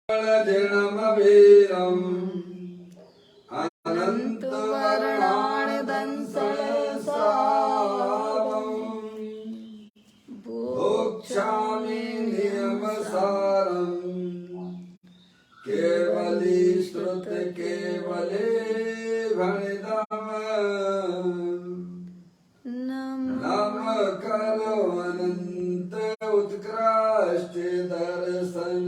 वीरम अनंत वर्णाण दंसलसावम भोक्षामि नियमसारम केवली श्रुत केवले भणितम नम करो अनंत उत्कृष्ट दर्शन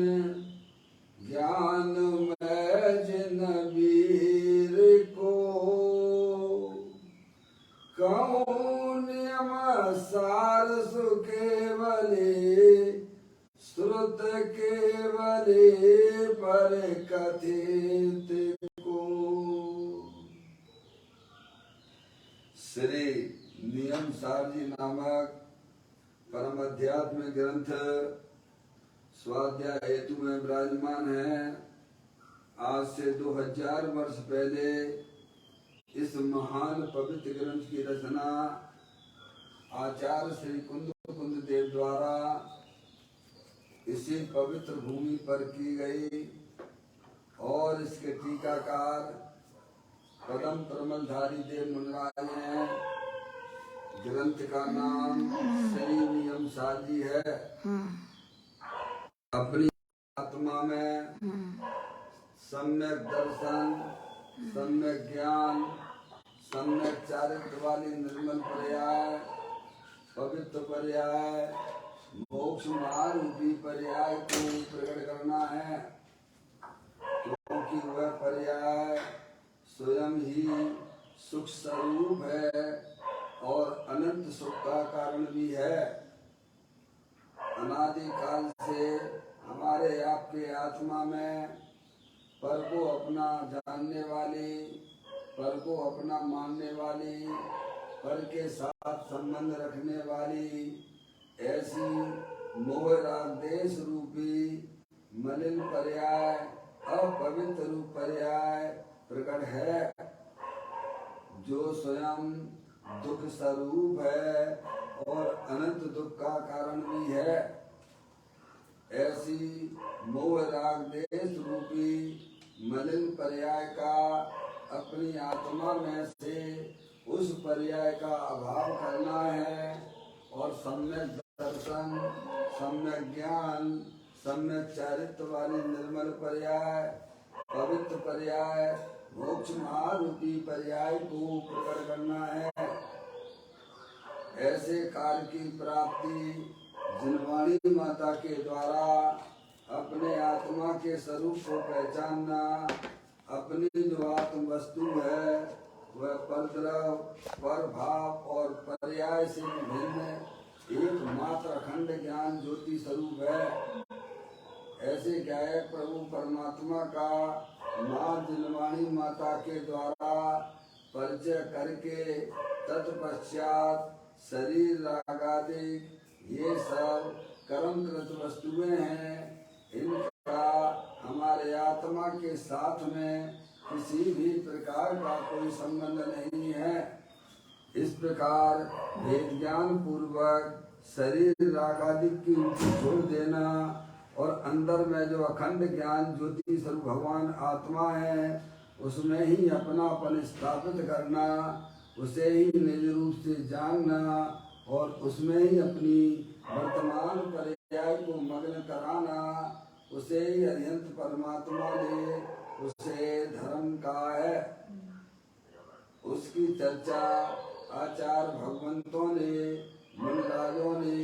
ज्ञान में जिन वीर को कौन सार सुकेवले श्रुत केवले पर कथित को। श्री नियम सार जी नामक परम अध्यात्म ग्रंथ स्वाध्याय हेतु में विराजमान है। आज से 2000 वर्ष पहले इस महान पवित्र ग्रंथ की रचना आचार्य श्री कुंद देव द्वारा इसी पवित्र भूमि पर की गई और इसके टीकाकार पदम प्रमलधारी देव मुनिराज हैं। ग्रंथ का नाम श्री नियम सार जी है। अपनी आत्मा में सम्यक दर्शन, सम्यक ज्ञान, सम्यक चारित्र वाली निर्मल पर्याय, पवित्र पर्याय, मोक्ष महारूपी पर्याय को प्रकट करना है, क्योंकि वह पर्याय स्वयं ही सुख स्वरूप है और अनंत सुख का कारण भी है। अनादि काल से हमारे आपके आत्मा में पर को अपना जानने वाली, पर को अपना मानने वाली, पर के साथ संबंध रखने वाली ऐसी मोह राग देश रूपी मलिन पर्याय, अपवित्र रूप पर्याय प्रकट है, जो स्वयं दुख स्वरूप है और अनंत दुख का कारण भी है। ऐसी मोह राग देश रूपी मलिन पर्याय का अपनी आत्मा में से उस पर्याय का अभाव करना है और सम्यक दर्शन, सम्यक ज्ञान, सम्यक चारित्र वाली निर्मल पर्याय, पवित्र पर्याय, मोक्ष महारूपी पर्याय को प्रकट करना है। ऐसे कार्य की प्राप्ति जिनवाणी माता के द्वारा अपने आत्मा के स्वरूप को पहचानना, अपनी जो आत्म वस्तु है वह परद्रव, परभाव और पर्याय से भिन्न एकमात्र अखंड ज्ञान ज्योति स्वरूप है। ऐसे गायक प्रभु परमात्मा का मां जिनवाणी माता के द्वारा परिचय करके तत्पश्चात शरीर रागादि ये सब कर्मकृत वस्तुएं हैं, इनका हमारे आत्मा के साथ में किसी भी प्रकार का कोई संबंध नहीं है। इस प्रकार वेद ज्ञान पूर्वक शरीर रागादि की छोड़ देना और अंदर में जो अखंड ज्ञान ज्योति स्वरूप भगवान आत्मा है उसमें ही अपनापन स्थापित करना, उसे ही निज रूप से जानना और उसमें ही अपनी वर्तमान पर्याय को मग्न कराना, उसे ही अरिहंत परमात्मा ने उसे धर्म कहा है। उसकी चर्चा आचार्य भगवंतों ने, मुनिराजों ने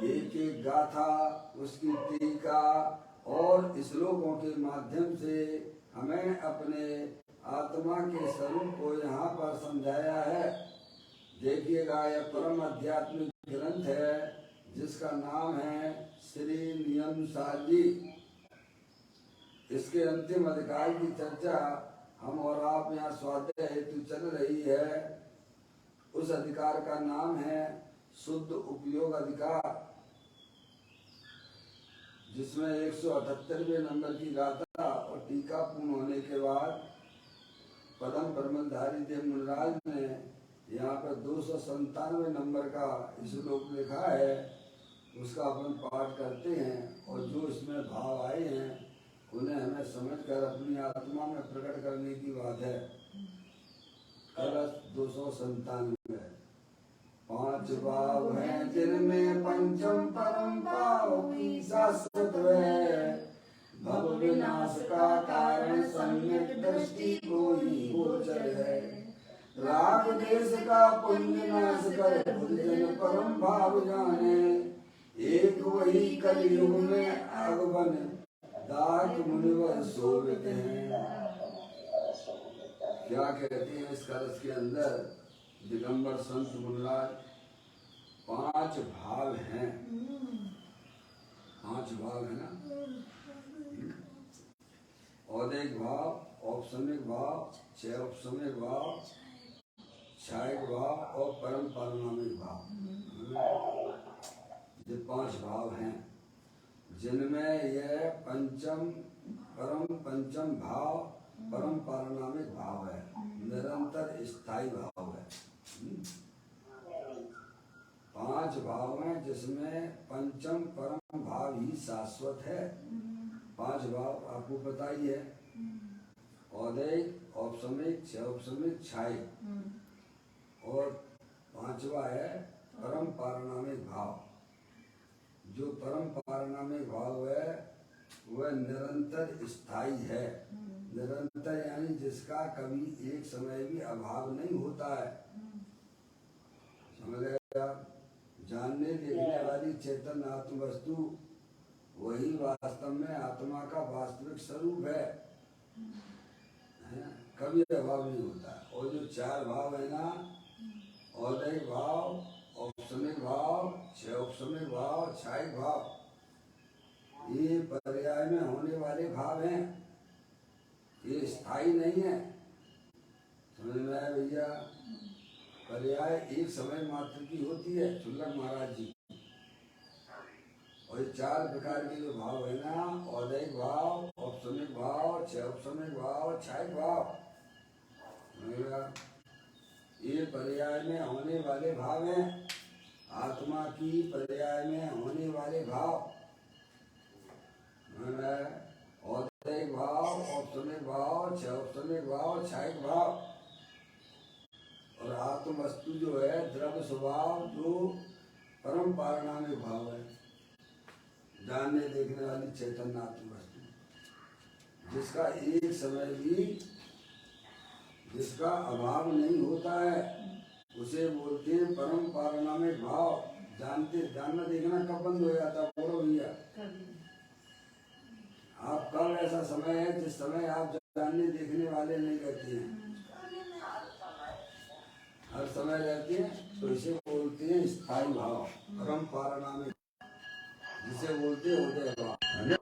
एक एक गाथा, उसकी टीका और श्लोकों के माध्यम से हमें अपने आत्मा के स्वरूप को यहाँ पर समझाया है। देखिएगा, यह परम आध्यात्मिक ग्रंथ है जिसका नाम है श्री नियम सार जी। इसके अंतिम अधिकार की चर्चा हम और आप यहाँ स्वाध्याय हेतु चल रही है। उस अधिकार का नाम है शुद्ध उपयोग अधिकार, जिसमें 178वें नंबर की गाथा और टीका पूर्ण होने के बाद पदम प्रमलधारी देव मुनिराज ने यहाँ पर 297 नंबर का श्लोक लिखा है, उसका अपन पाठ करते हैं और जो इसमें भाव आए हैं उन्हें कर अपनी आत्मा में प्रकट करने की बात है। कलश 297। पांच भाव हैं जिनमें पंचम परम भाव की शाश्वत है। भव विनाश का कारण सम्यक दृष्टि को ही गोचर है। राग देश का पुण्य नाश कर खुद जन परम भाव जाने। एक वही कलयुग में आगमन दाक मुनिवर शोभित हैं। क्या कहते हैं इस कलश के अंदर दिगंबर संत मुनिराज? 5 भाव हैं। 5 भाव है ना? औदैक भाव, औपसमिक भाव, क्षयोपसमिक भाव, क्षायक भाव और परम पारमाणिक भाव। ये 5 भाव हैं जिनमें यह पंचम भाव परम पारमाणिक भाव है, निरंतर स्थायी भाव है। 5 भाव हैं जिसमें पंचम परम भाव ही शाश्वत है। 5 भाव आपको पता ही है, औदैक, औपसमिक, क्षयोपसमिक, क्षायक और 5वां है परम पारमाणिक भाव। जो परम पारमाणिक भाव है वह निरंतर स्थायी है। निरंतर यानी जिसका कभी एक समय भी अभाव नहीं होता है। समझ गए आप? जानने देखने वाली चेतन आत्म वस्तु वही वास्तव में आत्मा का वास्तविक स्वरूप है। कभी अभाव नहीं होता। और जो 4 भाव है ना, औदैक भाव, औपसमिक भाव, क्षयोपसमिक भाव, क्षायक भाव, ये पर्याय में होने वाले भाव हैं। ये स्थायी नहीं है। समझ में आया भैया? पर्याय एक समय मात्र की होती है सुल्लभ महाराज जी। और ये 4 प्रकार के जो भाव है ना, औदैक भाव, औपसमिक भाव, क्षयोपसमिक भाव, क्षायक भाव, ये पर्याय में होने वाले भाव हैं। आत्मा की पर्याय में होने वाले भाव, औदैक भाव, औपसमिक भाव, क्षयोपसमिक भाव, क्षायक भाव। और आत्म वस्तु जो है द्रव्य स्वभाव, जो परम पारमाणिक भाव है, जानने देखने वाली चैतन्य आत्म वस्तु, जिसका एक समय भी जिसका अभाव नहीं होता है, उसे बोलते हैं परम पारमाणिक भाव। जानना देखना कब बंद हो जाता? बोलो भैया। आप कब ऐसा समय है जिस समय आप जानने देखने वाले नहीं रहते हैं? हर समय रहते हैं। तो इसे बोलते हैं स्थायी भाव, परम पारमाणिक, जिसे बोलते हैं उदय भाव, है ना?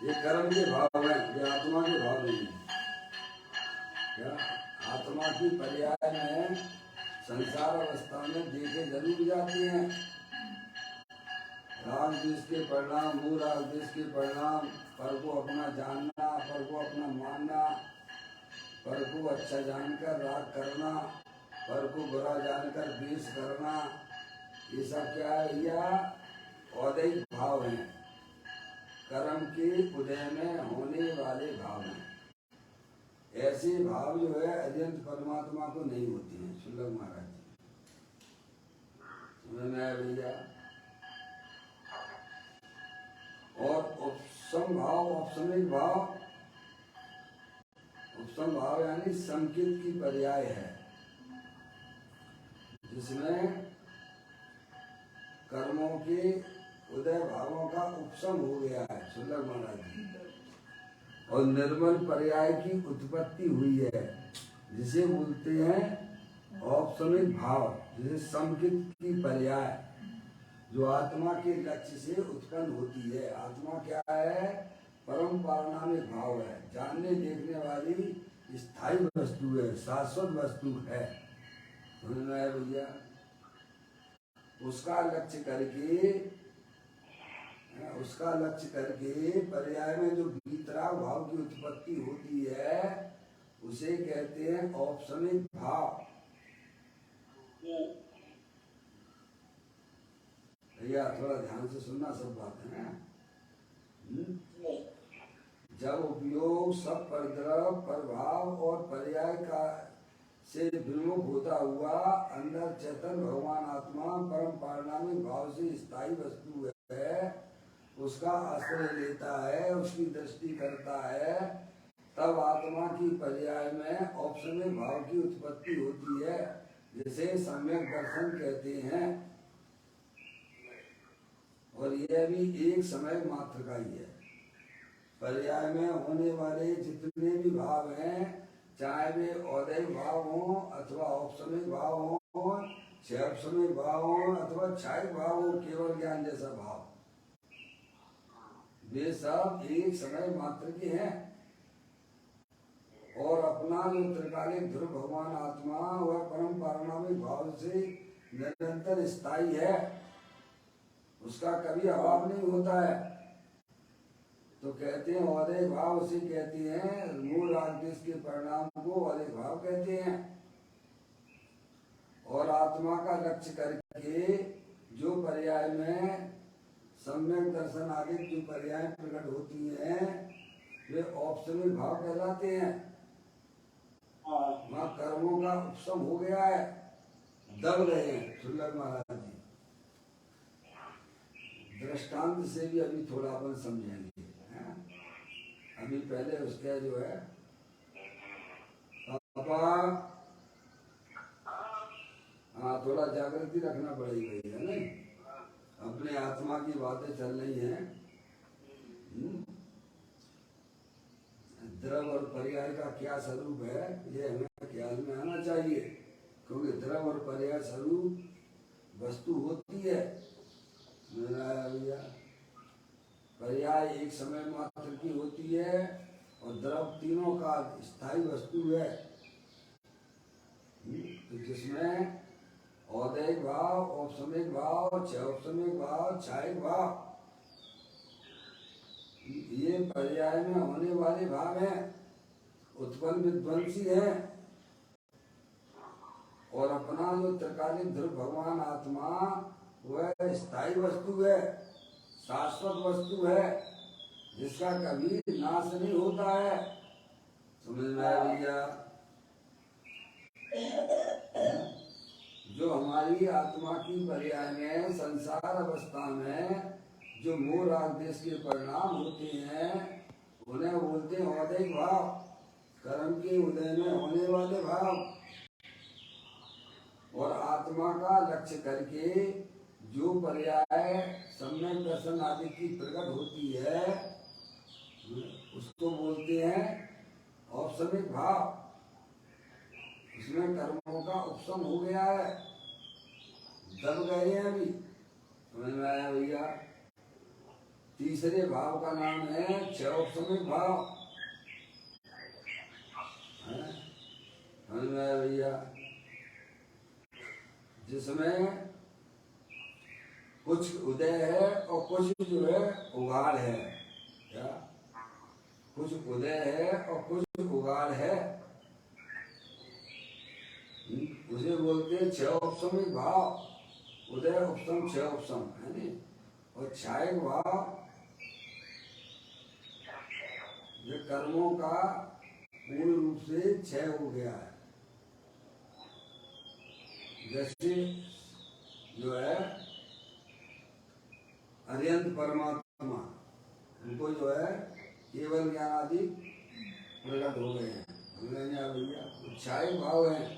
ये कर्म के भाव है, ये आत्मा के भाव नहीं है। क्या आत्मा की पर्याय में संसार अवस्था में देखे जरूर जाते हैं। राग द्वेष के परिणाम, मूल राग द्वेष के परिणाम, पर को अपना जानना, पर को अपना मानना, पर को अच्छा जानकर राग करना, पर को बुरा जानकर द्वेष करना, ये सब क्या है भैया? औदैक भाव हैं। कर्म के उदय में होने वाले भाव हैं। ऐसे भाव जो है अत्यंत परमात्मा को नहीं होते हैं। सुल्लभ महाराज जी, समझ में आया भैया? और उपसम भाव, औपसमिक भाव, उपसम भाव यानी संकेत की पर्याय है, जिसमें कर्मों के उदय भावों का उपसम हो गया है। सुल्लभ महाराज जी, और निर्मल पर्याय की उत्पत्ति हुई है, जिसे बोलते हैं औपसमिक भाव, जिसे संकित की पर्याय, जो आत्मा के लक्ष्य से उत्पन्न होती है। आत्मा क्या है? परम पारमाणिक भाव है, जानने देखने वाली स्थायी वस्तु है, शाश्वत वस्तु है। समझ में आया भैया? उसका लक्ष्य करके पर्याय में जो भीतराग भाव की उत्पत्ति होती है, उसे कहते हैं औपसमिक भाव। भैया थोड़ा ध्यान से सुनना सब बातें हैं। जब उपयोग सब परद्रव प्रभाव और पर्याय का से विमुख होता हुआ अंदर चेतन भगवान आत्मा परम पारणामिक भाव से स्थायी वस्तु है, उसका आश्रय लेता है, उसकी दृष्टि करता है, तब आत्मा की पर्याय में औपसमिक भाव की उत्पत्ति होती है, जिसे सम्यक दर्शन कहते हैं। और यह भी एक समय मात्र का ही है। पर्याय में होने वाले जितने भी भाव हैं, चाहे वे औदैहिक भाव हो अथवा औपसमिक भाव हो, क्षयपसमिक भाव हो अथवा क्षायिक भाव हो, केवल ज्ञान जैसा भाव, वे सब एक समय मात्र के हैं। और अपना जो त्रिकालिक ध्रुव भगवान आत्मा वह परम पारणामिक भाव से निरंतर स्थायी है, उसका कभी अभाव नहीं होता है। तो कहते हैं औदैहिक भाव से कहते हैं, मूल रागदेश के परिणाम को औदैहिक भाव कहते हैं। और आत्मा का लक्ष्य करके जो पर्याय में सम्यक दर्शन आदि जो पर्याय प्रकट होती हैं, वे औपसमिक भाव कहलाते हैं। वहाँ कर्मों का उपशम हो गया है, दब गए हैं सुल्लभ महाराज जी। दृष्टांत से भी अभी थोड़ा अपन समझेंगे। अभी पहले उसका जो है पापा, हाँ थोड़ा जागृति रखना पड़ेगी, है नहीं? अपने आत्मा की बातें चल रही हैं। द्रव और पर्याय का क्या स्वरूप है, ये हमें ख्याल में आना चाहिए, क्योंकि द्रव और पर्याय स्वरूप वस्तु होती है। भैया पर्याय एक समय मात्र की होती है और द्रव तीनों का स्थायी वस्तु है। तो जिसमें औदैहिक भाव, औपसमिक भाव, क्षयौपसमिक भाव, क्षायिक भाव, ये पर्याय में होने वाले भाव हैं, उत्पन्न विध्वंसी हैं। और अपना जो त्रिकालिक ध्रुव भगवान आत्मा वह स्थायी वस्तु है, शाश्वत वस्तु है, जिसका कभी नाश नहीं होता है। समझ में आया भैया? जो हमारी आत्मा की पर्याय में संसार अवस्था में जो मूल रागदेश के परिणाम होते हैं, उन्हें बोलते हैं औदैहिक भाव, कर्म के उदय में होने वाले भाव। और आत्मा का लक्ष्य करके जो पर्याय सम्यक दर्शन आदि की प्रकट होती है, उसको बोलते हैं औपसमिक भाव। उसमें कर्मों का उपशम हो गया है, दब गए हैं अभी। समझ में आया भैया? तीसरे भाव का नाम है क्षयौपसमिक भाव। समझ में आया भैया? जिसमें कुछ उदय है और कुछ जो है उगाड़ है। क्या? कुछ उदय है और कुछ उगाड़ है, उसे बोलते हैं क्षयौपसमिक भाव। उदय उपशम क्षय उपशम है नी। और क्षायक भाव ये कर्मों का पूर्ण रूप से क्षय हो गया है। जैसे जो है अरिहंत परमात्मा, उनको जो है केवल ज्ञान आदि प्रकट हो गए हैं। भैया क्षायक भाव है।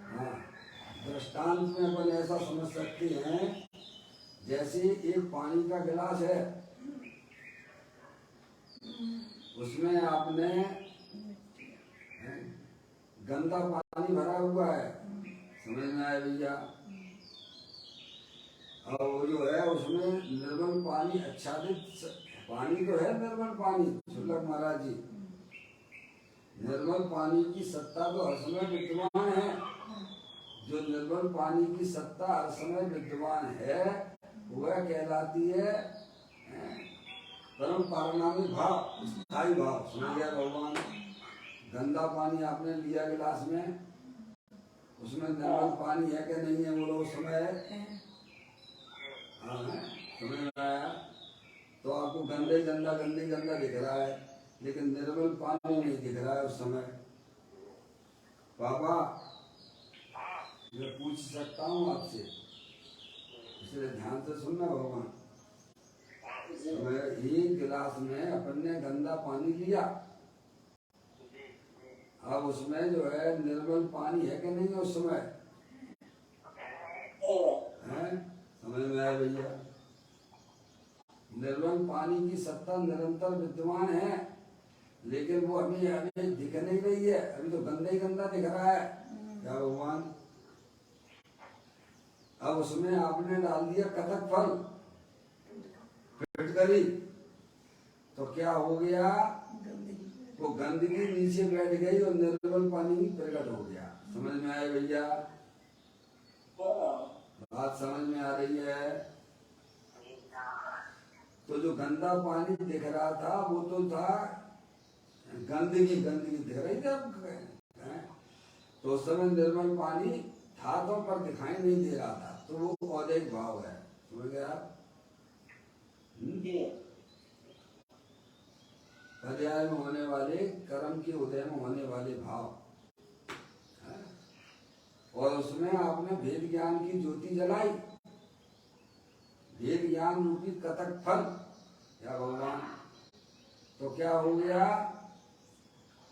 हाँ, दृष्टांत में अपन ऐसा समझ सकते हैं, जैसे एक पानी का गिलास है, उसमें आपने गंदा पानी भरा हुआ है। समझ में आया भैया? और वो जो है उसमें निर्मल पानी, आच्छादित पानी तो है, निर्मल पानी। सुल्लभ महाराज जी, निर्मल पानी की सत्ता तो हर समय विद्यमान है। जो निर्मल पानी की सत्ता हर समय विद्यमान है, वह कहलाती है परम पारणामिक भाव, स्थायी भाव। समझ गया भगवान? गंदा पानी आपने लिया गिलास में, उसमें निर्मल पानी है कि नहीं है, बोलो उस समय हाँ है। समझ में आया? तो आपको गंदे गंदा दिख रहा है, लेकिन निर्मल पानी नहीं दिख रहा है उस समय। पापा मैं पूछ सकता हूँ आपसे, इसलिए ध्यान से सुनना भगवान। समय एक गिलास में अपन ने गंदा पानी लिया, अब उसमें जो है निर्मल पानी है कि नहीं उस समय है? समझ में आया भैया? निर्मल पानी की सत्ता निरंतर विद्यमान है, लेकिन वो अभी अभी दिख नहीं रही है, अभी तो गंदा ही गंदा दिख रहा है। क्या भगवान? अब उसमें आपने डाल दिया कथक फल, फिटकरी, तो क्या हो गया? वो गंदगी नीचे बैठ गई और निर्मल पानी प्रकट हो गया। समझ में आया भैया? बात समझ में आ रही है? तो जो गंदा पानी दिख रहा था वो तो था गंदगी दिख रही थी आपको, तो उस समय निर्मल पानी था तो पर दिखाई नहीं दे रहा था, तो वो औदैहिक भाव है। समझ गए आप? पर्याय में होने वाले कर्म के उदय में होने वाले भाव, और उसमें आपने भेद ज्ञान की ज्योति जलाई, भेद ज्ञान रूपी कथक फल। या भगवान? तो क्या हो गया?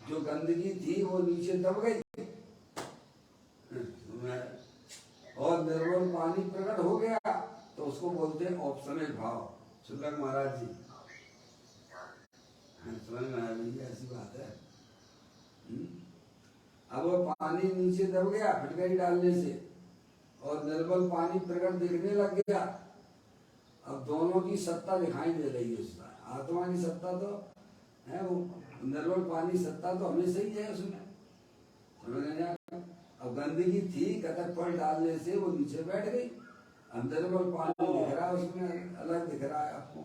जो गंदगी थी वो नीचे दब गई और निर्मल पानी प्रकट हो गया, तो उसको बोलते हैं औपसमिक भाव। सुलग महाराज जी समझ में आया भैया? ऐसी बात है। अब वो पानी नीचे दब गया फिटकरी डालने से, और निर्मल पानी प्रकट दिखने लग गया। अब दोनों की सत्ता दिखाई दे रही है उसका। आत्मा की सत्ता तो है, वो निर्मल पानी सत्ता तो हमेशा ही है उसमें। समझ गए? अब गंदगी थी, कथक फल डालने से वो नीचे बैठ गई, अंदर में पानी दिख रहा है, उसमें अलग दिख रहा है आपको।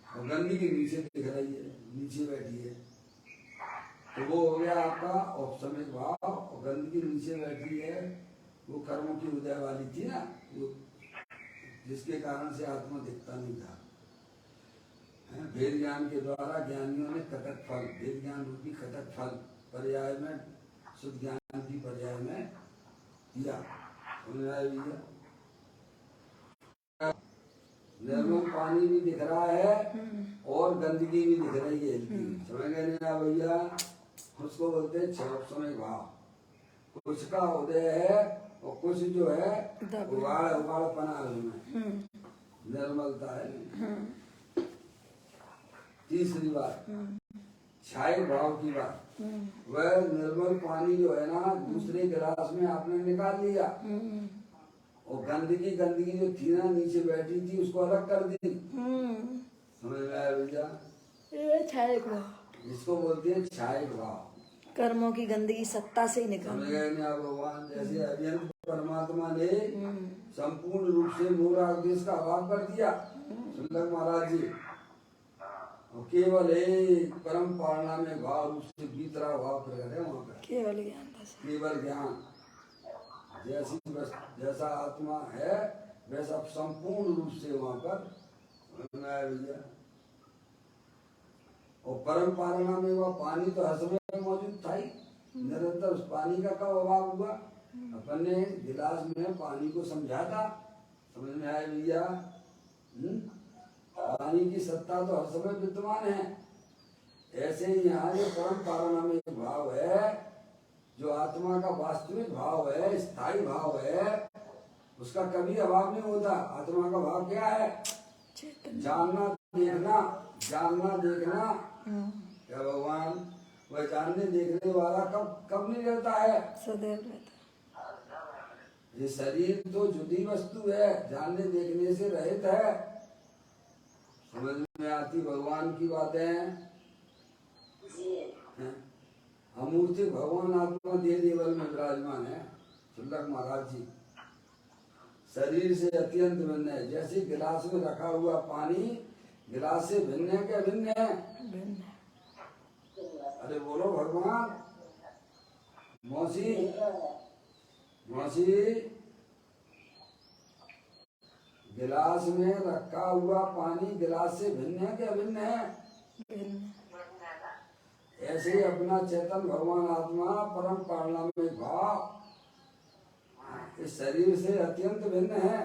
और गंदगी नीचे दिख रही है, नीचे बैठी है, तो वो हो गया आपका औपसमिक भाव। और गंदगी नीचे बैठी है, वो कर्मों की उदय वाली थी ना, वो जिसके कारण से आत्मा दिखता नहीं था। भेद ज्ञान के द्वारा ज्ञानियों ने कथक फल, भेद ज्ञान रूपी कथक फल पर्याय में शुद्ध ज्ञान की पर्याय में दिया। निर्मल पानी भी दिख रहा है और गंदगी भी दिख रही है। समझ गए ना भैया? उसको बोलते हैं समय भाव। कुछ का उदय है और कुछ जो है उबाड़पना उसमें निर्मलता है। तीसरी बात छाये भाव की बात, वह निर्मल पानी जो है ना दूसरे गिलास में आपने निकाल लिया, और गंदगी जो थी ना नीचे बैठी थी उसको अलग कर दी। समझ में आया भैया? छाये भाव, इसको बोलते हैं छाये भाव। कर्मों की गंदगी सत्ता से ही निकल। समझ गए ना भगवान? जैसे अभियंत परमात्मा ने संपूर्ण रूप से मूल आदेश का अभाव कर दिया सुंदर महाराज जी, और केवल एक परम पारणा में भाव रूप से भीतरा भाव प्रकट है वहाँ पर। केवल ज्ञान जैसा आत्मा है वैसा संपूर्ण रूप से वहाँ पर भैया। और परम पारणा में वह पानी तो हर समय मौजूद था ही, निरंतर उस पानी का कब अभाव हुआ? अपन ने गिलास में पानी को समझा था। समझ में आया भैया? पानी की सत्ता तो हर समय विद्यमान है। ऐसे ही यहाँ जो परम पारमार्थिक भाव है, जो आत्मा का वास्तविक भाव है, स्थायी भाव है, उसका कभी अभाव नहीं होता। आत्मा का भाव क्या है? जानना देखना, जानना देखना। क्या भगवान? वह जानने देखने वाला कब नहीं रहता है? सदैव रहता। ये शरीर तो जुदी वस्तु है, जानने देखने से रहित है। समझ में आती भगवान की बातें? अमूर्ति भगवान आत्मा देह देवल में विराजमान है सुंदर महाराज जी। शरीर से अत्यंत भिन्न है। जैसे गिलास में रखा हुआ पानी गिलास से भिन्न है क्या? भिन्न है। अरे बोलो भगवान। मौसी गिलास में रखा हुआ पानी गिलास से भिन्न है कि अभिन्न है? भिन्न। ऐसे ही अपना चेतन भगवान आत्मा परम पारणामिक भाव इस शरीर से अत्यंत भिन्न है।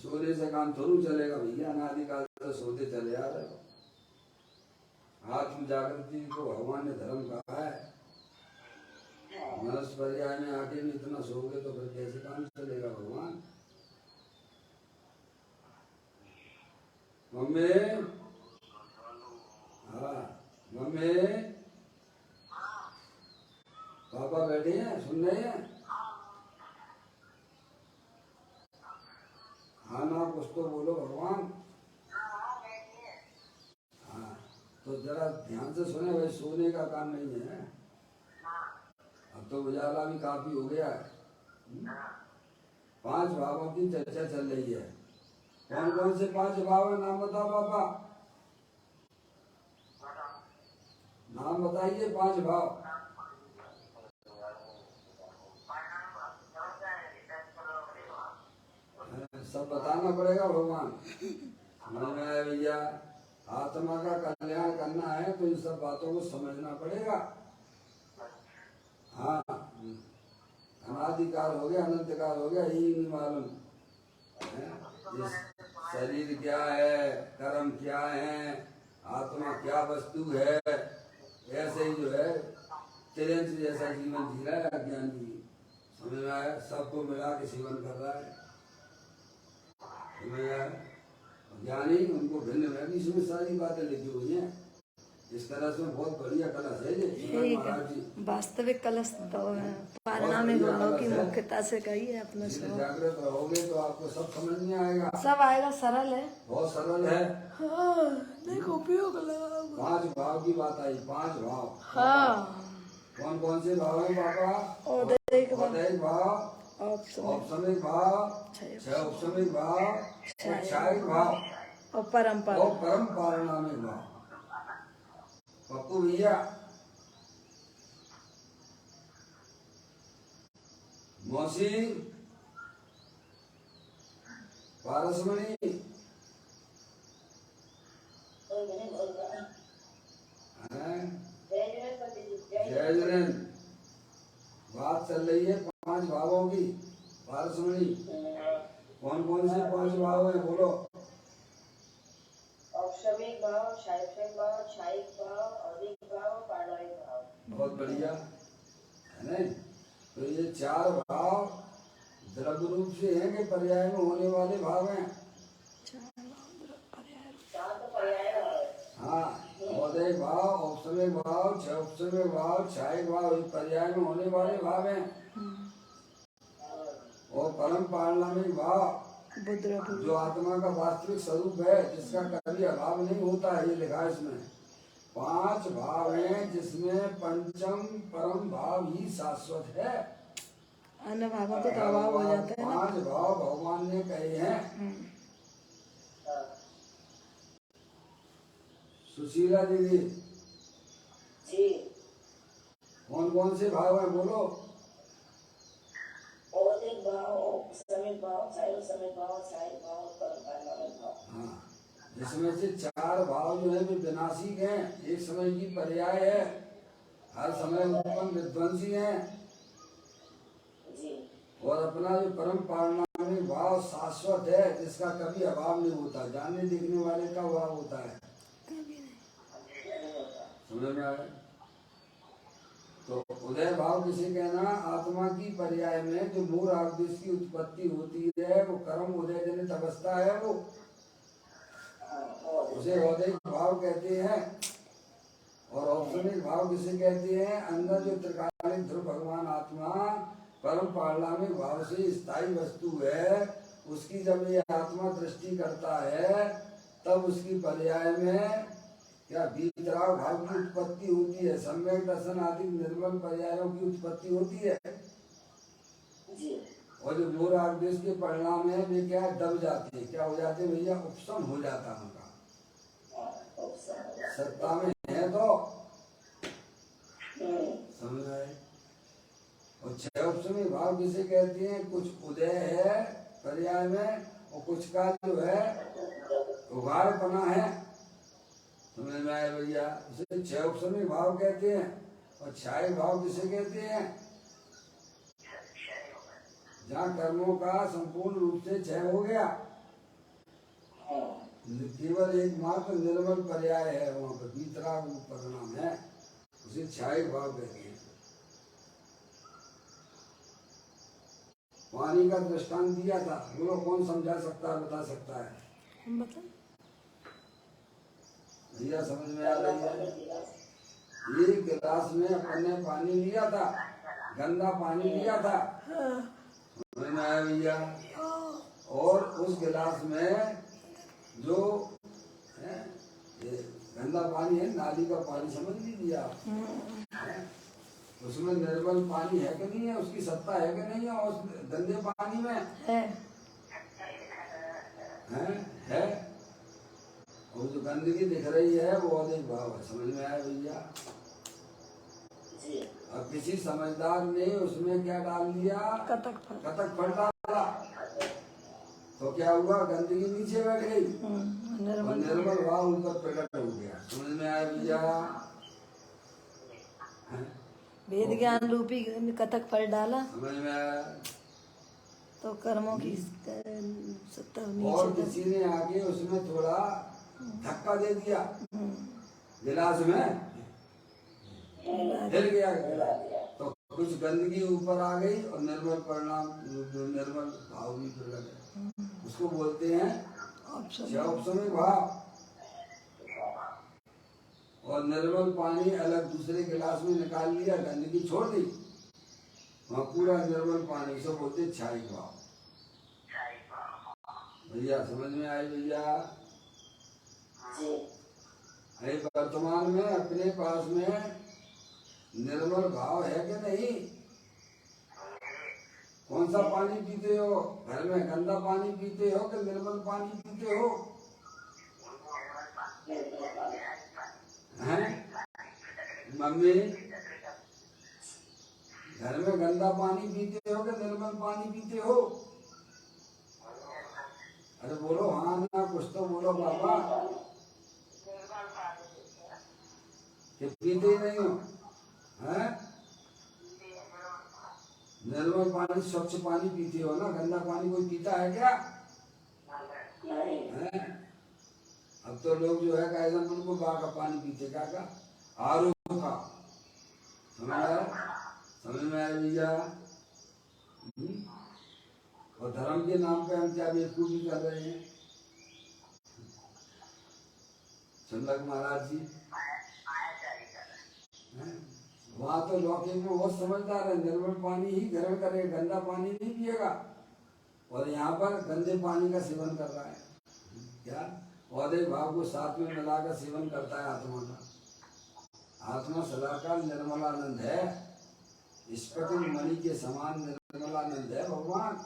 सोने से काम थोड़ू चलेगा भैया, अनादिकाल से सोते चले आ रहे हो। आत्म जागृति को भगवान ने धर्म कहा है। मनुष्य पर्याय में आके भी इतना सोओगे तो फिर कैसे काम चलेगा भगवान? मम्मी, हाँ मम्मी, पापा बैठे हैं, सुन रहे हैं? हाँ ना, कुछ तो बोलो भगवान। हाँ तो जरा ध्यान से सुने भाई, सोने का काम नहीं है। अब तो उजाला भी काफी हो गया है। 5 भावों की चर्चा चल रही है। कौन कौन से 5 भाव है, नाम बताओ पापा, नाम बताइए 5 भाव। सब बताना पड़ेगा भगवान, समझ में आया भैया? आत्मा का कल्याण करना है तो इन सब बातों को समझना पड़ेगा। हाँ, अनादिकाल हो गया, अनंत काल हो गया, यही नहीं मालूम है। शरीर क्या है, कर्म क्या है, आत्मा क्या वस्तु है, ऐसे ही जो है तिरंज जैसा जीवन जी रहा है अज्ञानी। समझ में आया? सबको मिला के सेवन कर रहा है। ज्ञानी उनको भिन्न में इसमें सारी बातें लिखी हुई हैं। इस तरह से बहुत बढ़िया कलश है ये महाराज जी। वास्तविक कलश तो पारणामिक गुणों की मुख्यता से कही है अपना। जागृत रहोगे तो आपको सब समझ में आएगा, सब आएगा। सरल है, बहुत सरल है। हाँ, देखो उपयोग लगा। 5 भाव की बात आई, 5 भाव। हाँ, कौन कौन से भाव है पापा? औदैहिक भाव, औपसमिक भाव, क्षयौपसमिक भाव, क्षायिक भाव और परम पारणामिक भाव। पप्पू भैया, मौसी, पारसमणि, जय जैन, बात चल रही है 5 भावों की। पारसमणि, कौन कौन से 5 भाव है बोलो? औपसमिक भाव, क्षयिक भाव, क्षायिक भाव, औदिक भाव, पारणामिक भाव। बहुत बढ़िया है नहीं? तो ये 4 भाव द्रव्य रूप से हैं कि पर्याय में होने वाले भाव हैं? 4 तो पर्याय भाव है। हाँ, औदैहिक भाव, औपसमिक भाव, क्षयौपसमिक भाव, क्षायिक भाव, ये पर्याय में होने वाले भाव हैं। और परम पारणामिक भाव जो आत्मा का वास्तविक स्वरूप है, जिसका कभी अभाव नहीं होता है, ये लिखा है इसमें। 5 भाव हैं जिसमें पंचम परम भाव ही शाश्वत है। अन्य भावों को तो अभाव हो जाता है ना। 5 भाव भगवान ने कहे हैं। सुशीला दीदी जी, कौन कौन से भाव हैं बोलो? औदिक भाव, औपसमिक भाव, क्षयिक भाव, क्षायिक भाव, परम पारणामिक भाव। हाँ, जिसमें से 4 भाव जो है वे विनाशी हैं, एक समय की पर्याय है, हर समय उत्पन्न विध्वंसी हैं। जी, और अपना जो परम पारणामिक भाव शाश्वत है, जिसका कभी अभाव नहीं होता। जानने देखने वाले का अभाव होता है, समझ में आया? तो उदय भाव किसे कहना? आत्मा की पर्याय में जो मूल आदेश की उत्पत्ति होती है, वो कर्म उदय जनित अवस्था है, वो उसे औदैहिक भाव कहते हैं। और औपसमिक भाव किसे कहते हैं? अंदर जो त्रिकालिक ध्रुव भगवान आत्मा परम पारणामिक भाव से स्थायी वस्तु है, उसकी जब ये आत्मा दृष्टि करता है, तब उसकी पर्याय में क्या वीतराग भाव की उत्पत्ति होती है, सम्यक दर्शन आदि निर्मल पर्यायों की उत्पत्ति होती है। और जो मूल आदेश के परिणाम है, वे क्या दब जाते हैं, क्या हो जाते हैं भैया? उपशम हो जाता है उनका। सत्ता में है तो समझ आए? और छह उपसमी भाव किसे कहते हैं? कुछ उदय है पर्याय में और कुछ का जो है उभारपना है। समझ में आए भैया? उसे छह उपसमी भाव कहते हैं। और छाय भाव किसे कहते हैं? जहाँ कर्मों का संपूर्ण रूप से क्षय हो गया, केवल एकमात्र निर्मल पर्याय है वहाँ पर, वितराग परिणाम है, उसे छाय भाव कहते हैं। पानी का दृष्टांत दिया था, बोलो कौन समझा सकता है, बता सकता है? हम बता। भैया समझ में आ रही है? एक गिलास में अपन ने पानी लिया था, गंदा पानी लिया था, समझ में आया भैया? और उस गिलास में जो है ये गंदा पानी है, नाली का पानी समझ लीजिए आप, उसमें निर्मल पानी है कि नहीं है, उसकी सत्ता है कि नहीं है उस गंदे पानी में? है। और जो गंदगी दिख रही है वो अधिक भाव है। समझ में आया भैया? अब किसी समझदार ने उसमें क्या डाल दिया? कतक फल डाला, तो क्या हुआ? गंदगी नीचे बैठ गई और निर्मल भाव ऊपर प्रकट हो गया। समझ में आया भैया? वेद ज्ञान रूपी कतक फल डाला, समझ में आया? तो कर्मों की सत्ता और नीचे किसी ने आके उसमें थोड़ा धक्का दे दिया, गिलास में हिल गया, तो कुछ गंदगी ऊपर आ गई और निर्मल परिणाम, जो निर्मल भाव भी प्रकट है, उसको बोलते हैं उपसमी भाव। और निर्मल पानी अलग दूसरे गिलास में निकाल लिया, गंदगी छोड़ दी, वहाँ पूरा निर्मल पानी, उसे बोलते हैं छाई भाव। भैया समझ में आए भैया? वर्तमान में अपने पास में निर्मल भाव है कि नहीं? कौन सा पानी पीते हो? घर में गंदा पानी पीते हो कि निर्मल पानी पीते हो? हैं मम्मी, घर में गंदा पानी पीते हो कि निर्मल पानी पीते हो? अरे बोलो हाँ ना, कुछ तो बोलो बाबा, कि पीते ही नहीं हो? हैं? निर्मल पानी, स्वच्छ पानी पीते हो ना, गंदा पानी कोई पीता है क्या? हैं? अब तो लोग जो है कैसा बिल्कुल बाहर का पानी पीते, क्या आरो का। समझ आया? समझ में आया भैया? और धर्म के नाम पे हम क्या बेवकूफी कर रहे हैं? चंदक महाराज जी वहाँ तो लौकिक में बहुत समझदार है, निर्मल पानी ही ग्रहण करेगा, गंदा पानी नहीं पिएगा। और यहाँ पर गंदे पानी का सेवन कर रहा है, क्या? औदय भाव को साथ में मिलाकर सेवन करता है आत्मा का। आत्मा सदाकाल निर्मलानंद है, स्फटिक मणि के समान निर्मलानंद है भगवान,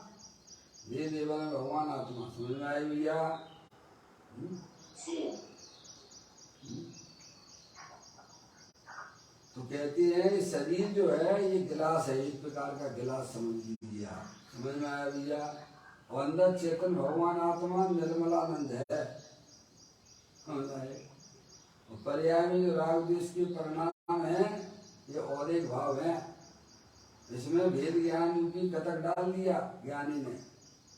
ये देवल में भगवान आत्मा। समझ में आए भैया? तो कहते हैं शरीर जो है ये गिलास है, एक प्रकार का गिलास समझ लीजिए आप। समझ में आया भैया? और अंदर चेतन भगवान आत्मा निर्मलानंद है। और पर्याय में जो राग द्वेष के परिणाम है ये और एक भाव है, इसमें भेद ज्ञान की कतक डाल दिया ज्ञानी ने।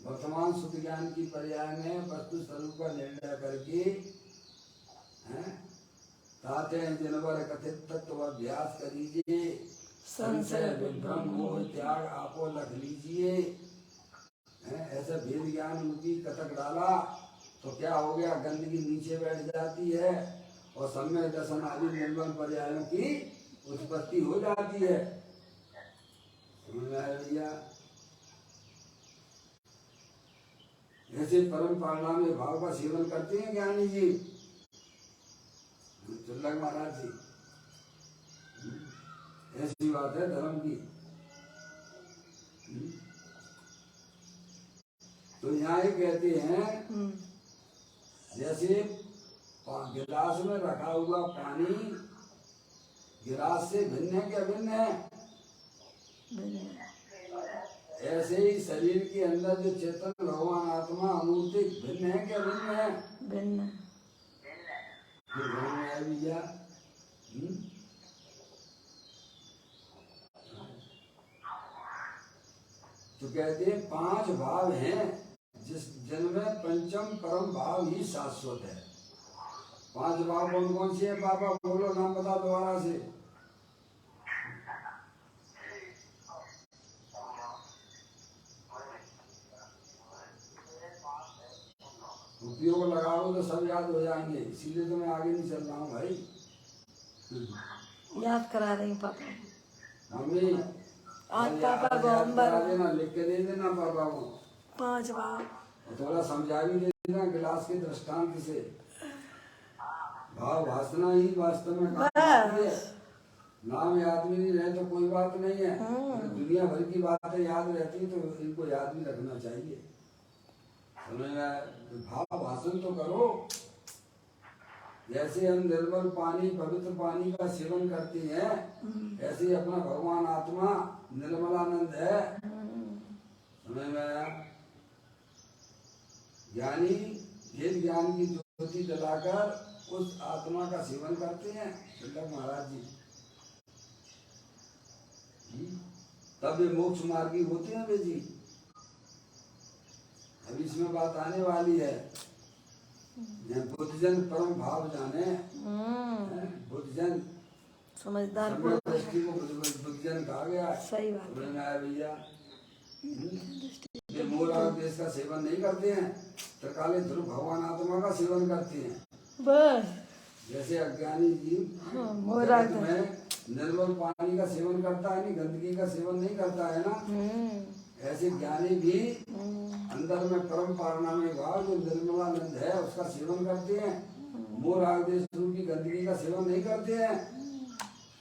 वर्तमान शुद्ध ज्ञान की पर्याय में वस्तु स्वरूप का निर्णय करके ताते जिनवर कथित तत्व अभ्यास करीजिए, संशय विभ्रम मोह त्याग आपो लख लीजिए। ऐसा भेद ज्ञान उनकी कतक डाला तो क्या हो गया? गंदगी नीचे बैठ जाती है और सम्यक दर्शन आदि निर्मल पर्यायों की उत्पत्ति हो जाती है। समझ में आया भैया? ऐसे परम परिणाम भाव का सेवन करते हैं ज्ञानी जी, चुल्लक महाराज जी। ऐसी बात है धर्म की। तो यहाँ ही कहते हैं जैसे गिलास में रखा हुआ पानी गिलास से भिन्न है कि अभिन्न है? भिन्न है। ऐसे ही शरीर के अंदर जो चेतन भगवान आत्मा अमूर्ति भिन्न है क्या भिन्न है? भिन्न है। फिर भिन्न है भैया। तो कहते हैं 5 भाव हैं जिनमें पंचम परम भाव ही शाश्वत है। 5 भाव कौन कौन से हैं पापा? बोलो, नाम बता दोबारा से। उपयोग लगाओ तो सब याद हो जाएंगे, इसीलिए तो मैं आगे नहीं चल रहा हूँ भाई। याद करा रही हूँ पापा। मम्मी आज पापा को हम करा देना, लिख के दे देना पापा को। 5 भाव और थोड़ा समझा भी दे देना गिलास के दृष्टांत से। भाव वासना ही वास्तव में काम करती है। नाम याद भी नहीं रहे तो कोई बात नहीं है, दुनिया भर की बातें याद रहती है तो इनको याद भी रखना चाहिए। समझ में आया? भाव भाषण तो करो। जैसे हम निर्मल पानी पवित्र पानी का सेवन करते हैं, ऐसे ही अपना भगवान आत्मा निर्मलानंद है। समझ में आया? ज्ञानी भेद ज्ञान की ज्योति जलाकर उस आत्मा का सेवन करते हैं श्रील महाराज जी। तब वे मोक्ष मार्गी होते हैं वे जी। अभी इसमें बात आने वाली है। बुद्धजन परम भाव जाने। बुद्धजन समझदार दृष्टि को बुद्धजन कहा गया। सही बात है। आया भैया। वे मोर और देश का सेवन नहीं करते हैं, त्रिकाले ध्रुव भगवान आत्मा का सेवन करते हैं। बस जैसे अज्ञानी जीव मोर में निर्मल पानी का सेवन करता है, नहीं गंदगी का सेवन नहीं करता है ना, ऐसे ज्ञानी भी अंदर में परम पारनामी भाव जो निर्मलानंद है उसका सेवन करते हैं। मोर आदेश रूपी गंदगी का सेवन नहीं करते हैं,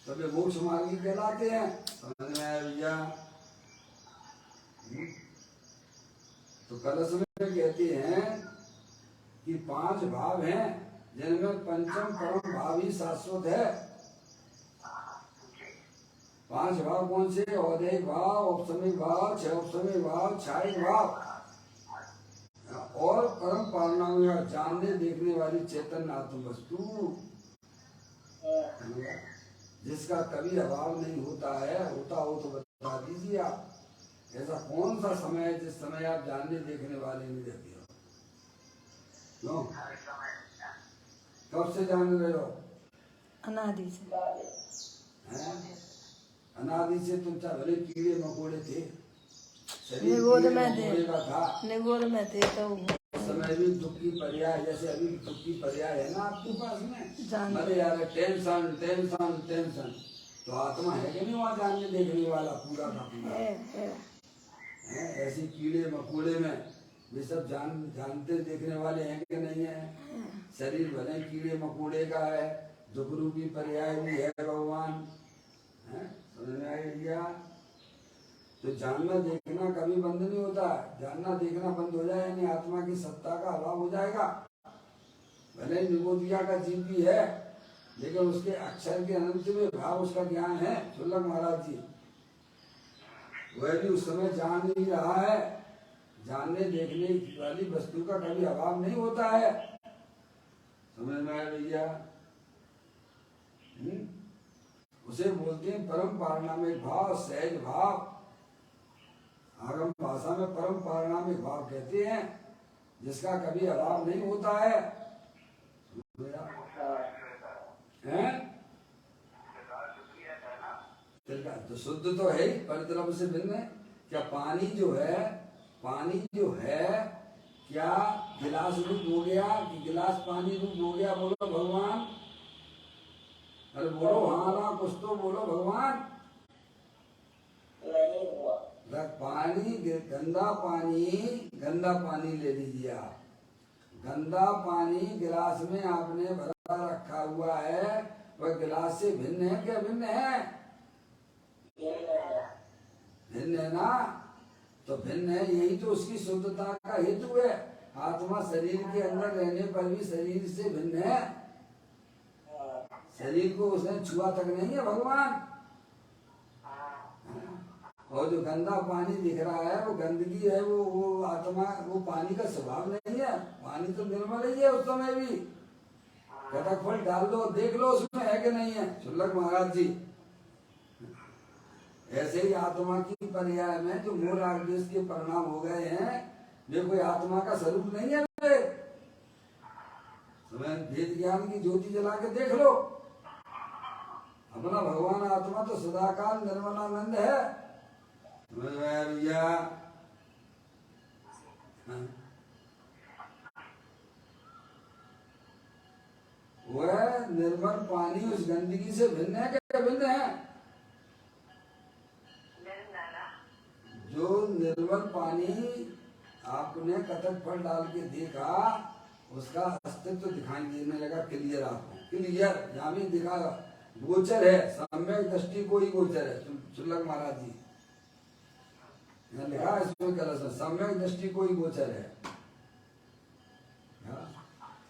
तो वे मोक्ष मार्गी कहलाते हैं। समझ में आया भैया? तो कलश में कहते हैं कि 5 भाव हैं जिनमें पंचम परम भाव ही शाश्वत है। 5 भाव कौन से? औदैहिक भाव, औपसमिक भाव, क्षयोपसमिक भाव, छायिक भाव और परम पारनामी भाव, जानने देखने वाली चैतन्य आत्म वस्तु जिसका कभी अभाव नहीं होता है। होता हो तो बता दीजिए आप। ऐसा कौन सा समय है जिस समय आप जानने देखने वाले नहीं रहते हो? क्यों? कब से जान रहे हो? अनादि से। अनादि से तुम चाहे भले कीड़े मकोड़े थे, निगोद में थे, था निगोद में थे तो समय भी दुख की पर्याय, जैसे अभी दुख की पर्याय है ना आपके पास में। अरे यार टेंशन टेंशन टेंशन, तो आत्मा है कि नहीं वहाँ जानने देखने वाला पूरा का पूरा है। ऐसे कीड़े मकोड़े में वे सब जानते देखने वाले हैं कि नहीं है? शरीर भले कीड़े मकोड़े का है, दुख रूपी पर्याय भी है भगवान। समझ में आया? तो जानना देखना कभी बंद नहीं होता। जानना देखना बंद हो जाए यानी आत्मा की सत्ता का अभाव हो जाएगा। भले ही निगोदिया का जीव भी है, लेकिन उसके अक्षर के अनंत में भाव उसका ज्ञान है। सुल्लभ महाराज जी वह भी उस समय जान नहीं रहा है। जानने देखने वाली वस्तु का कभी अभाव नहीं होता है। समझ में आया भैया? उसे बोलते हैं परम पारनामिक भाव, सहज भाव। आगम भाषा में परम पारनामिक भाव कहते हैं जिसका कभी अभाव नहीं होता है। तो शुद्ध तो है ही, परिद्रव्य से भिन्न है। क्या पानी जो है क्या गिलास रूप हो गया कि गिलास पानी रूप हो गया? बोलो भगवान। अरे बोलो हाँ ना, कुछ तो बोलो भगवान। पानी गंदा पानी ले लीजिए आप। गंदा पानी गिलास में आपने भरा रखा हुआ है, वह गिलास से भिन्न है क्या? भिन्न है, भिन्न है ना। तो भिन्न है, यही तो उसकी शुद्धता का हेतु है। आत्मा शरीर के अंदर रहने पर भी शरीर से भिन्न है। शरीर को उसने छुआ तक नहीं है भगवान। और जो गंदा पानी दिख रहा है वो गंदगी है, वो आत्मा, वो पानी का स्वभाव नहीं है। पानी तो निर्मल ही है उस समय भी। कटक फल डाल दो, देख लो उसमें है कि नहीं है। शुल्लक महाराज जी, ऐसे ही आत्मा की पर्याय में जो मूल आदेश के परिणाम हो गए हैं, वे कोई आत्मा का स्वरूप नहीं है। वे वेद ज्ञान की ज्योति जला के देख लो, अपना भगवान आत्मा तो सदाकाल निर्मलानंद है। भैया वह निर्मल पानी उस गंदगी से भिन्न है क्या? भिन्न है। जो निर्मल पानी आपने कटक फल डाल के देखा, उसका अस्तित्व दिखाई देने लगा क्लियर। आपको क्लियर यहाँ भी दिखा, गोचर है, सम्यक दृष्टि को ही गोचर है। शुल्लक महाराज जी यहाँ लिखा है इसमें कलश, सम्यक दृष्टि को ही गोचर है।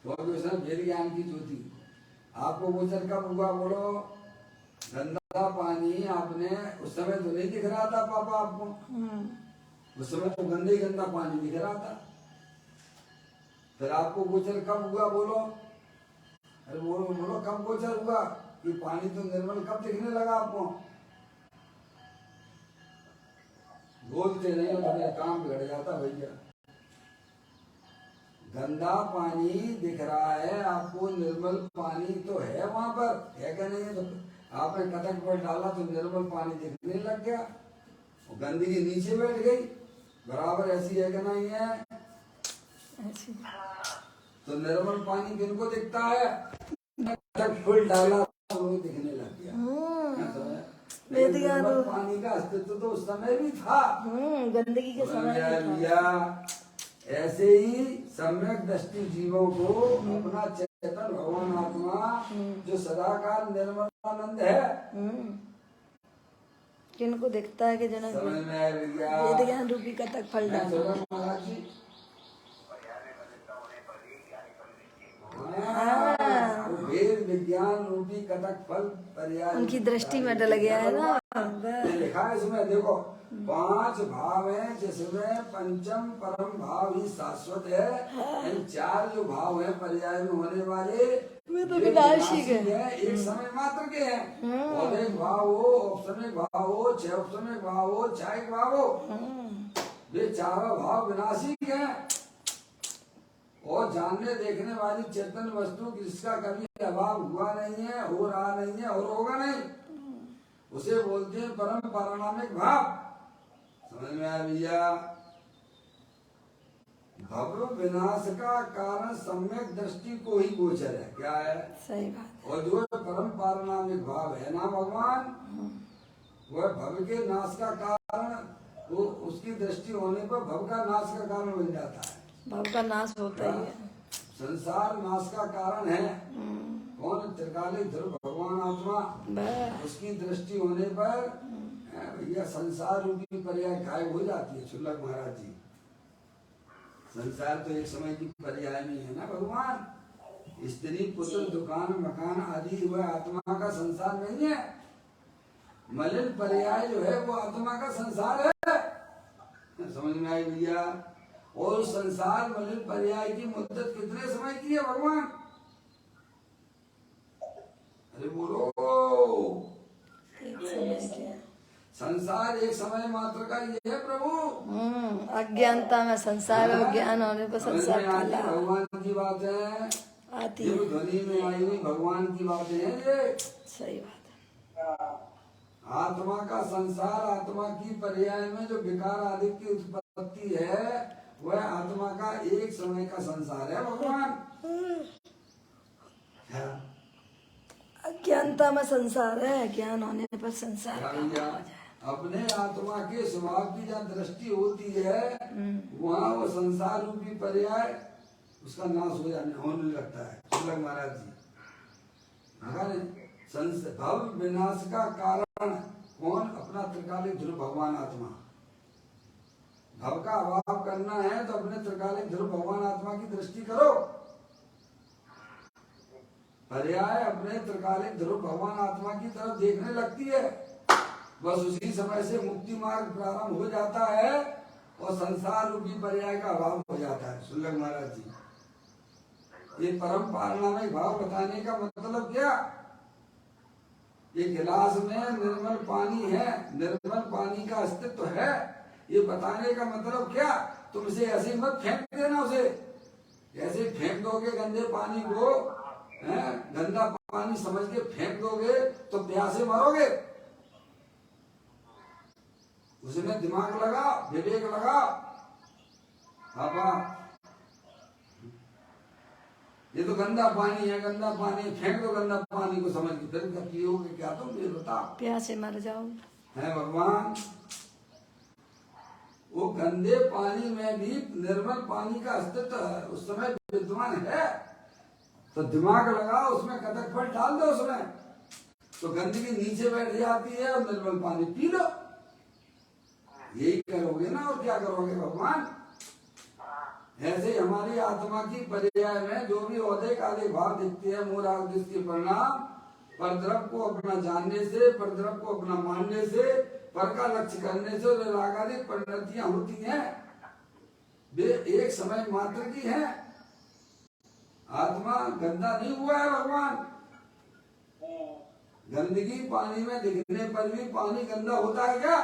तो वेद ज्ञान की ज्योति आपको गोचर कब हुआ? बोलो। गंदा पानी आपने उस समय तो नहीं दिख रहा था पापा आपको, उस समय तो गंदे गंदा पानी दिख रहा था। फिर आपको गोचर कब हुआ? बोलो। अरे बोलो बोलो, कब गोचर हुआ? ये पानी तो निर्मल कब दिखने लगा आपको? बोलते नहीं हो तो काम बिगड़ जाता भैया। गंदा पानी दिख रहा है आपको, निर्मल पानी तो है वहां पर, है क्या नहीं है? तो आपने कटक पर डाला तो निर्मल पानी दिखने लग गया, और गंदगी नीचे बैठ गई। बराबर ऐसी है क्या नहीं है? तो निर्मल पानी किनको दिखता है? कटक फुल डाला तो वो दिखने लग गया। निर्मल पानी का अस्तित्व तो उस समय भी था, गंदगी के समय भी था। ऐसे ही सम्यक दृष्टि जीवों को अपना चेतन भगवान आत्मा जो सदाकाल निर्मलानंद है, किनको दिखता है कि जना समझ में आया? वेद ज्ञान रूपी कटक फल डाला। महाराज जी वेद विज्ञान रूपी कटक फल पर्याय उनकी दृष्टि में डल गया है ना। लिखा है इसमें, देखो 5 भाव हैं जिसमें पंचम परम भाव ही शाश्वत है। इन 4 जो भाव हैं पर्याय में होने वाले वे तो विनाशी है, एक समय मात्र के हैं। औदेक भाव हो, औपसमिक भाव हो, छौपसमिक भाव हो, छायिक भाव हो, वे चारों भाव विनाशी हैं। और जानने देखने वाली चेतन वस्तु जिसका कभी अभाव हुआ नहीं है, हो रहा नहीं है और होगा नहीं, उसे बोलते हैं परम पारणामिक भाव। समझ में आया भैया? भव विनाश का कारण सम्यक दृष्टि को ही गोचर है। क्या है? सही बात। और जो परम पारणामिक भाव है ना भगवान, वह भव के नाश का कारण, वो उसकी दृष्टि होने पर भव का नाश का कारण बन जाता है। भव का नाश होता ही है। संसार नाश का कारण है कौन? त्रिकालिक ध्रुव भगवान आत्मा। उसकी दृष्टि होने पर भैया संसार रूपी पर्याय गायब हो जाती है। शुल्लक महाराज जी, संसार तो एक समय की पर्याय नहीं है ना भगवान। स्त्री पुत्र दुकान मकान आदि वह आत्मा का संसार नहीं है। मलिन पर्याय जो है वो आत्मा का संसार है। समझ में आई भैया? और संसार मलिन पर्याय की मुद्दत कितने समय की है भगवान? अरे बोलो। संसार एक समय मात्र का ये है प्रभु। अज्ञानता में संसार और ज्ञान होने पर संसार काला। भगवान की बात है आती है, ध्वनि में आई हुई भगवान की बातें हैं ये। सही बात है। आत्मा का संसार, आत्मा की पर्याय में जो विकार आदि की उत्पत्ति है, वह आत्मा का एक समय का संसार है भगवान। अज्ञानता में संसार है, ज्ञान होने पर संसार अपने आत्मा के स्वभाव की जहाँ दृष्टि होती है, वहाँ वो संसार रूपी पर्याय उसका नाश हो जाने होने लगता है। शुल्लक महाराज जी, भव विनाश का कारण कौन? अपना त्रिकालिक ध्रुव भगवान आत्मा। भव का अभाव करना है तो अपने त्रिकालिक ध्रुव भगवान आत्मा की दृष्टि करो। पर्याय अपने त्रिकालिक ध्रुव भगवान आत्मा की तरफ देखने लगती है। बस उसी समय से मुक्ति मार्ग प्रारंभ हो जाता है और संसार रूपी पर्याय का अभाव हो जाता है। सुल्लभ महाराज जी, ये परम पारणामय भाव बताने का मतलब क्या? ये गिलास में निर्मल पानी है, निर्मल पानी का अस्तित्व है, ये बताने का मतलब क्या? तुमसे ऐसे मत फेंक देना उसे, ऐसे फेंक दोगे गंदे पानी को, गंदा पानी समझ के फेंक दोगे तो प्यासे मरोगे। उसमें दिमाग लगा, विवेक लगा। पापा ये तो गंदा पानी है, गंदा पानी फेंक दो, गंदा पानी को समझ के, फिर क्या पियोगे क्या तुम? ये बता, प्यासे मर जाओ। है भगवान, वो गंदे पानी में भी निर्मल पानी का अस्तित्व है, उस समय विद्यमान है। तो दिमाग लगाओ, उसमें कदक फल डाल दो उसमें, तो गंदगी नीचे बैठ जाती है और निर्मल पानी पी लो। यही करोगे ना, और क्या करोगे भगवान? ऐसे ही हमारी आत्मा की पर्याय में जो भी औदे काले भाव दिखते हैं, मोर आग जिसके परिणाम परद्रव को अपना जानने से, परद्रव को अपना मानने से, पर का लक्ष्य करने से रागादिक परिणतियां होती हैं, वे एक समय मात्र की हैं। आत्मा गंदा नहीं हुआ है भगवान। गंदगी पानी में दिखने पर भी पानी गंदा होता है क्या?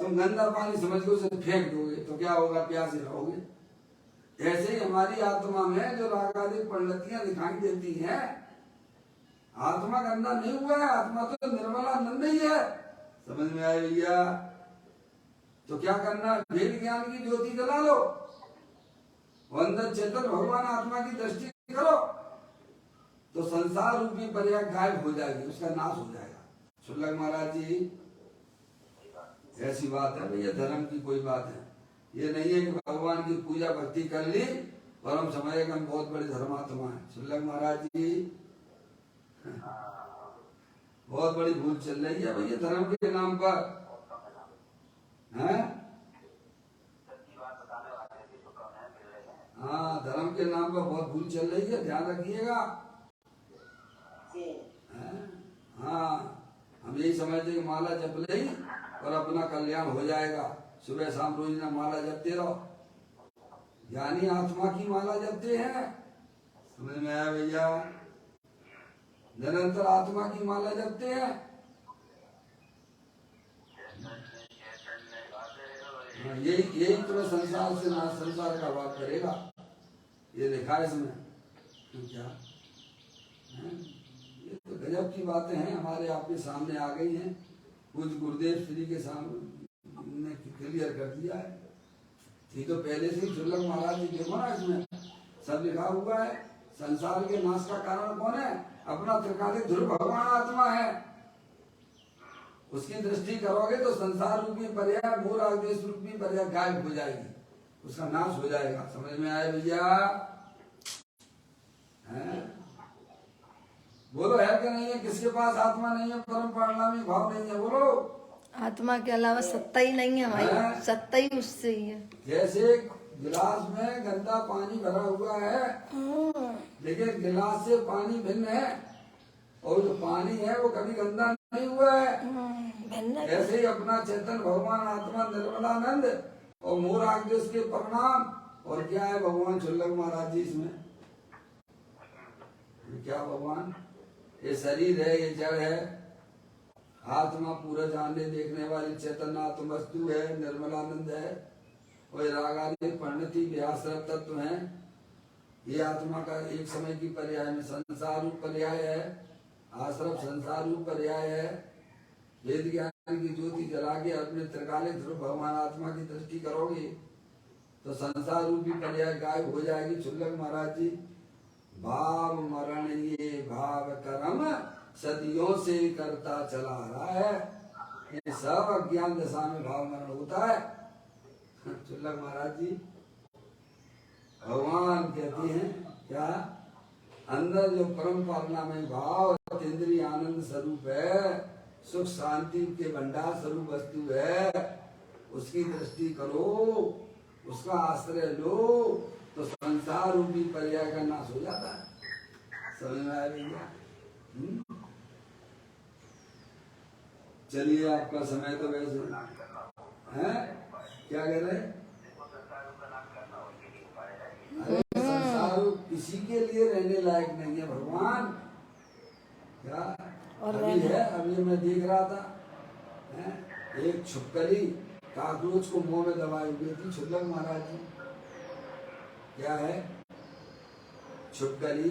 तुम गंदा पानी समझ के उसे फेंक दोगे तो क्या होगा? प्यासे रहोगे। ऐसे ही हमारी आत्मा में जो रागादिक परिणतियां दिखाई देती हैं, आत्मा गंदा नहीं हुआ है, आत्मा तो निर्मलानंद ही है। समझ में आया भैया? तो क्या करना? वेद ज्ञान की ज्योति जला लो, अंदर चेतन भगवान आत्मा की दृष्टि करो, तो संसार रूपी पर्याय गायब हो जाएगी, उसका नाश हो जाएगा। शुल्लक महाराज जी, ऐसी बात है भैया, धर्म की कोई बात है, ये नहीं है कि भगवान की पूजा भक्ति कर ली और हम समझे कि हम बहुत बड़े धर्मात्मा हैं। शुल्लक महाराज जी, बहुत बड़ी भूल चल रही है भैया धर्म के नाम पर, हैं? हाँ, धर्म के नाम पर बहुत भूल चल रही है, ध्यान रखिएगा। हाँ, हम यही समझते कि माला जप ले और अपना कल्याण हो जाएगा, सुबह शाम रोज ना माला जपते रहो। ज्ञानी आत्मा की माला जपते हैं। समझ में आया भैया? निरंतर आत्मा की माला जपते हैं। यही तुम्हें संसार से ना संसार का भाव करेगा, ये लिखा है इसमें। तो क्या है? ये तो गजब की बातें हैं, हमारे आपके सामने आ गई हैं। कुछ गुरुदेव श्री के सामने क्लियर कर दिया है। ये तो पहले से ही शुल्लक महाराज जी देखो ना, इसमें सब लिखा हुआ है। संसार के नाश का कारण कौन है? अपना त्रिकालिक ध्रुव भगवान आत्मा है। उसकी दृष्टि करोगे तो संसार रूपी पर्याय, मूल आदेश रूपी पर्याय गायब हो जाएगी, उसका नाश हो जाएगा। समझ में आया भैया? बोलो, है कि नहीं है? किसके पास आत्मा नहीं है, परम परिणामी भाव नहीं है? बोलो। आत्मा के अलावा सत्ता ही नहीं है भाई, सत्ता ही उससे ही है। जैसे गिलास में गंदा पानी भरा हुआ है, लेकिन गिलास से पानी भिन्न है, और जो पानी है वो कभी गंदा नहीं हुआ है। ऐसे ही अपना चेतन भगवान आत्मा निर्मलानंद और मोर आदेश के परिणाम, और क्या है भगवान शुल्लक महाराज जी इसमें? क्या भगवान? ये शरीर है, ये जड़ है, आत्मा पूरा जानने देखने वाली चेतन आत्म वस्तु है, निर्मलानंद है, और रागादि परिणति व्यासरत तत्व है। ये आत्मा का एक समय की पर्याय में संसार रूप पर्याय है, आश्रम संसार रूप पर्याय है। वेद ज्ञान की ज्योति जला के अपने त्रिकालिक ध्रुव भगवान आत्मा की दृष्टि करोगे तो संसार रूपी पर्याय गायब हो जाएगी। शुल्लक महाराज जी, भाव मरण ये भाव कर्म सदियों से करता चला रहा है, ये सब अज्ञान दशा में भाव मरण होता है। शुल्लक महाराज जी, भगवान कहते हैं क्या? अंदर जो परम पालना में भाव इंद्रिय आनंद स्वरूप है, सुख शांति के भंडार स्वरूप वस्तु है, उसकी दृष्टि करो, उसका आश्रय लो, तो संसार रूपी पर्याय का नाश हो जाता है। समझ में आया भैया? चलिए आपका समय तो वैसे है, क्या कह रहे हैं? अरे संसार किसी के लिए रहने लायक नहीं है भगवान। क्या और अभी है, अभी मैं देख रहा था है? एक छुपकली काकरोच को मुंह में दबाई हुई थी छुल्लक महाराज जी। क्या है? छुपकली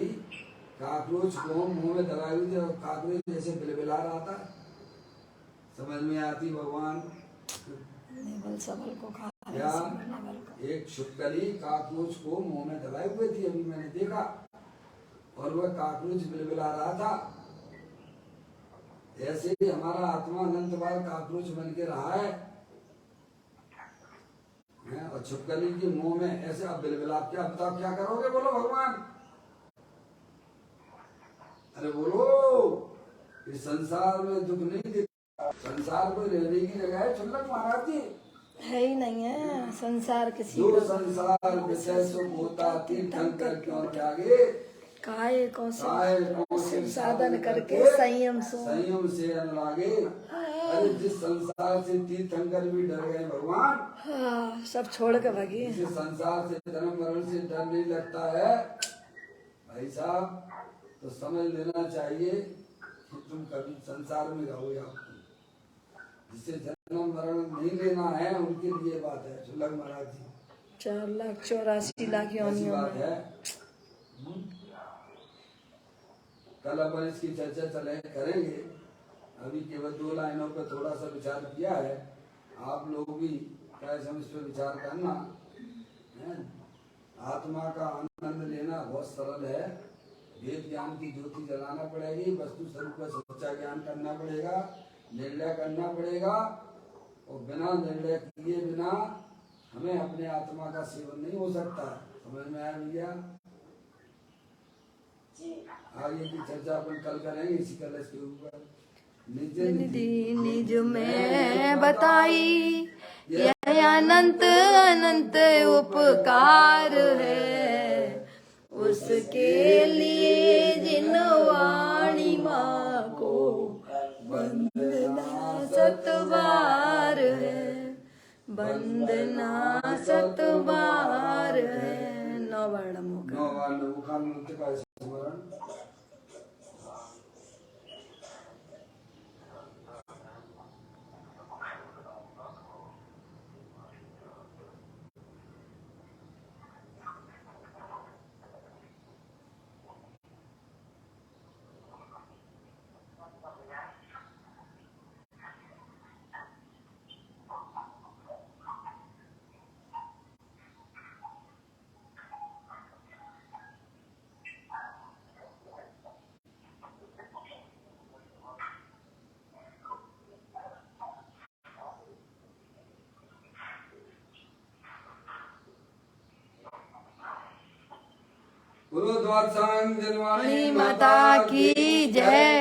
काकरोच को मुंह में दबाई हुई थी और काकरोच जैसे बिलबिला रहा था। समझ में आती भगवान? नेवल सबल को खा रहे क्या हैं, नेवल को। एक छुपकली काकरोच को मुंह में दबाए हुए थी, अभी मैंने देखा, और वह काकरोच बिलबिला रहा था। ऐसे ही हमारा आत्मा अनंत बार काकरोच बन के रहा है, और छुपकली के मुंह में ऐसे अब बिलबिला। क्या बताओ क्या करोगे? बोलो भगवान, अरे बोलो। इस संसार में दुख नहीं दिखता, संसार कोई रहने की जगह है छुल्लक महाराज जी? है ही नहीं है संसार किसी जो का। संसार विषय सुख होता तीर्थंकर क्यों त्यागे, काय को शिव साधन करके संयम सो। संयम से अनुरागे। अरे जिस संसार से तीर्थंकर भी डर गए भगवान, हाँ, सब छोड़ के भागी। जिस संसार से जन्म मरण से डर नहीं लगता है भाई साहब, तो समझ लेना चाहिए कि तुम कभी संसार में रहोगे। जिसे जन्म मरण नहीं लेना है उनके लिए बात है छुल्लक महाराज जी। 4,84,00,000 ऐसी योनियों बात में। है। कल अपन इसकी चर्चा करेंगे। अभी केवल 2 लाइनों पर थोड़ा सा विचार किया है। आप लोग भी क्या समझ पर विचार करना है। आत्मा का आनंद लेना बहुत सरल है। वेद ज्ञान की ज्योति जलाना पड़ेगी, वस्तु स्वरूप का सच्चा ज्ञान करना पड़ेगा, निर्णय करना पड़ेगा, और बिना निर्णय किए बिना हमें अपने आत्मा का सेवन नहीं हो सकता। समझ में आया भैया? आगे की चर्चा अपन कल करेंगे इसी कलश के ऊपर। निधि निज में बताई यह अनंत अनंत उपकार है, उसके लिए जिन वाणी माँ को वंदना सतबार है, वंदना सतबार है। 9 वर्ण मुख। 9 वर्ण मुखान्मुक्त का स्मरण। बोलो द्वादशांग जनवाणी माता की जय।